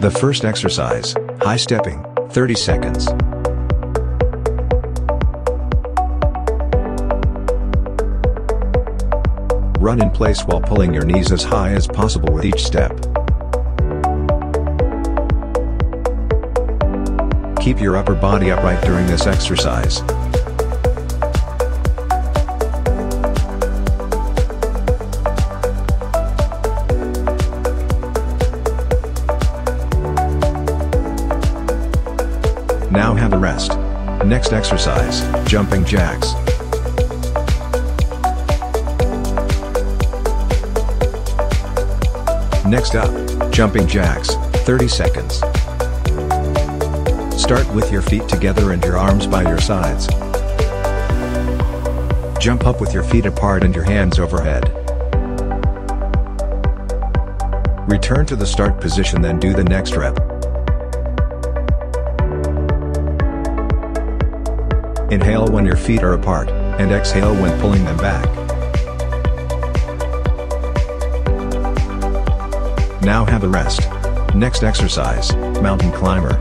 The first exercise, high stepping, 30 seconds. Run in place while pulling your knees as high as possible with each step. Keep your upper body upright during this exercise. Now have a rest. Next exercise, jumping jacks. Next up, jumping jacks, 30 seconds. Start with your feet together and your arms by your sides. Jump up with your feet apart and your hands overhead. Return to the start position, then do the next rep. Inhale when your feet are apart, and exhale when pulling them back. Now have a rest. Next exercise, mountain climber.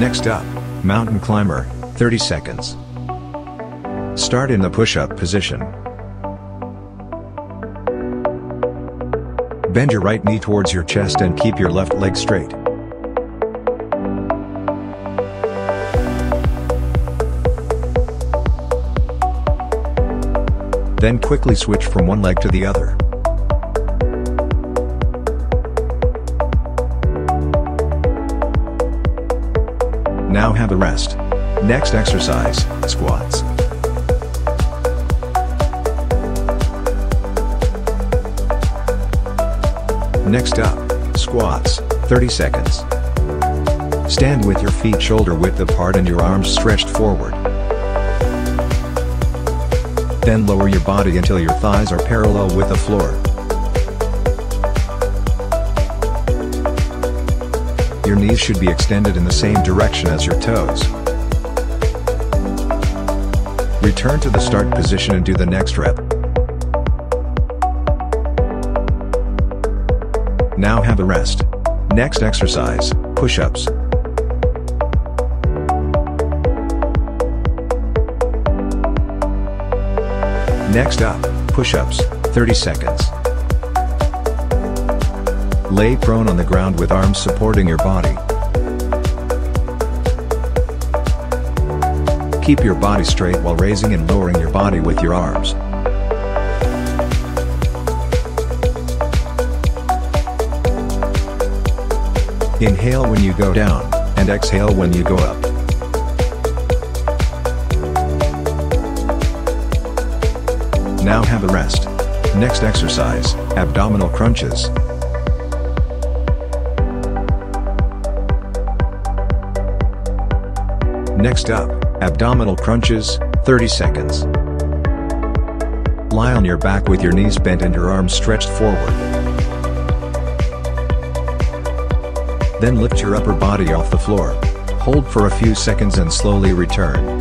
Next up, mountain climber, 30 seconds. Start in the push-up position. Bend your right knee towards your chest and keep your left leg straight. Then quickly switch from one leg to the other. Now have a rest. Next exercise, squats. Next up, squats, 30 seconds. Stand with your feet shoulder width apart and your arms stretched forward. Then lower your body until your thighs are parallel with the floor. Your knees should be extended in the same direction as your toes. Return to the start position and do the next rep. Now have a rest. Next exercise, push-ups. Next up, push-ups, 30 seconds. Lay prone on the ground with arms supporting your body. Keep your body straight while raising and lowering your body with your arms. Inhale when you go down, and exhale when you go up. Now have a rest. Next exercise, abdominal crunches. Next up, abdominal crunches, 30 seconds. Lie on your back with your knees bent and your arms stretched forward. Then lift your upper body off the floor. Hold for a few seconds and slowly return.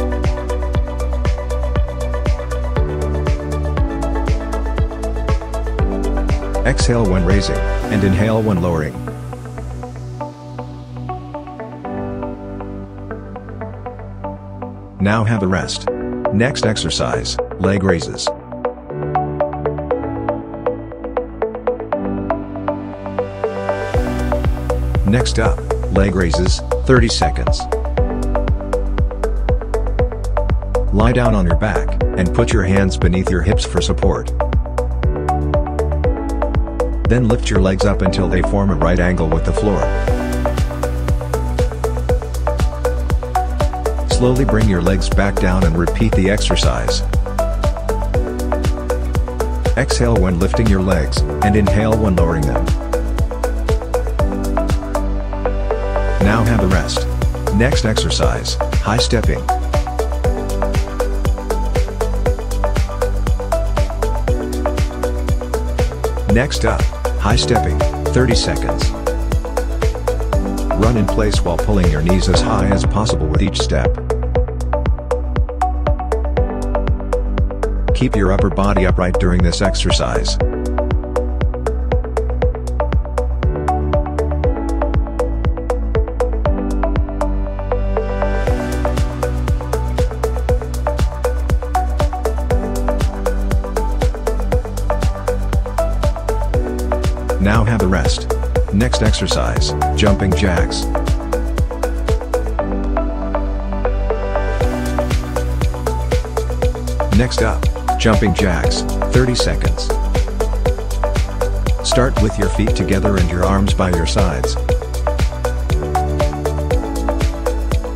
Exhale when raising, and inhale when lowering. Now have a rest. Next exercise, leg raises. Next up, leg raises, 30 seconds. Lie down on your back, and put your hands beneath your hips for support. Then lift your legs up until they form a right angle with the floor. Slowly bring your legs back down and repeat the exercise. Exhale when lifting your legs, and inhale when lowering them. Now have a rest. Next exercise, high stepping. Next up, high stepping, 30 seconds. Run in place while pulling your knees as high as possible with each step. keep your upper body upright during this exercise. Now have a rest. Next exercise, jumping jacks. Next up, jumping jacks, 30 seconds. Start with your feet together and your arms by your sides.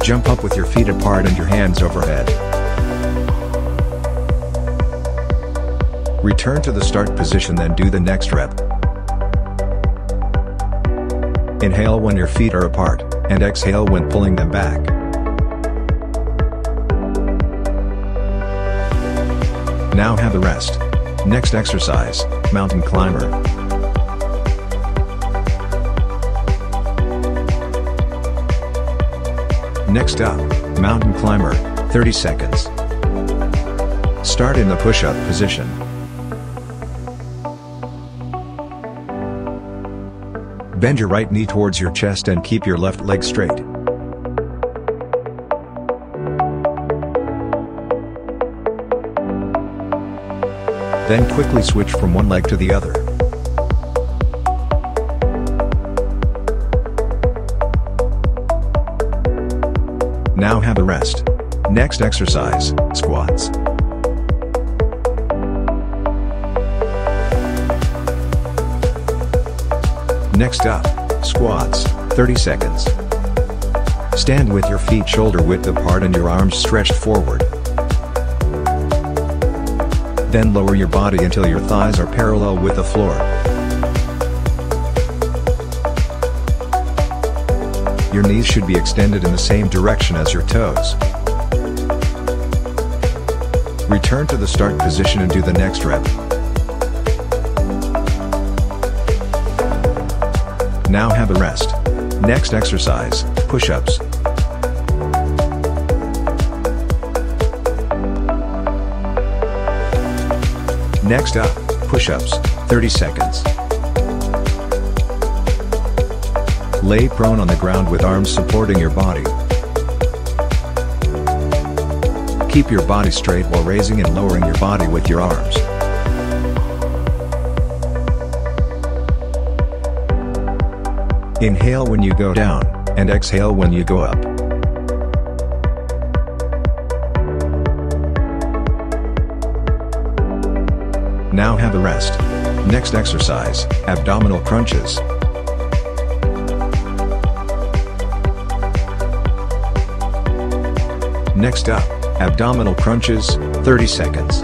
Jump up with your feet apart and your hands overhead. Return to the start position, then do the next rep. Inhale when your feet are apart, and exhale when pulling them back. Now have a rest. Next exercise, mountain climber. Next up, mountain climber, 30 seconds. Start in the push-up position. Bend your right knee towards your chest and keep your left leg straight. Then quickly switch from one leg to the other. Now have a rest. Next exercise, squats. Next up, squats, 30 seconds. Stand with your feet shoulder width apart and your arms stretched forward. Then lower your body until your thighs are parallel with the floor. Your knees should be extended in the same direction as your toes. Return to the start position and do the next rep. Now have a rest. Next exercise, push-ups. Next up, push-ups, 30 seconds. Lay prone on the ground with arms supporting your body. Keep your body straight while raising and lowering your body with your arms. Inhale when you go down, and exhale when you go up. Now have a rest. Next exercise, abdominal crunches. Next up, abdominal crunches, 30 seconds.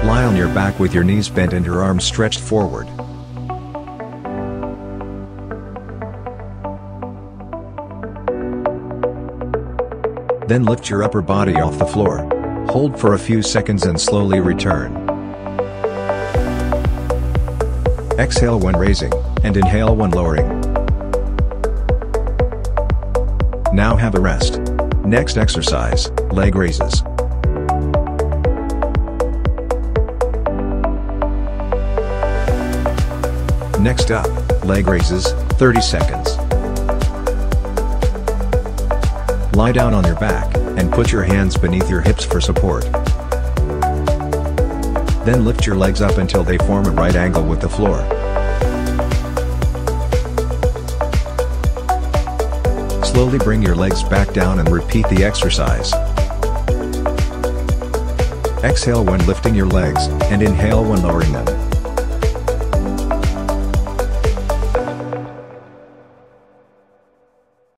Lie on your back with your knees bent and your arms stretched forward. Then lift your upper body off the floor. Hold for a few seconds and slowly return. Exhale when raising, and inhale when lowering. Now have a rest. Next exercise, leg raises. Next up, leg raises, 30 seconds. Lie down on your back, and put your hands beneath your hips for support. Then lift your legs up until they form a right angle with the floor. Slowly bring your legs back down and repeat the exercise. Exhale when lifting your legs, and inhale when lowering them.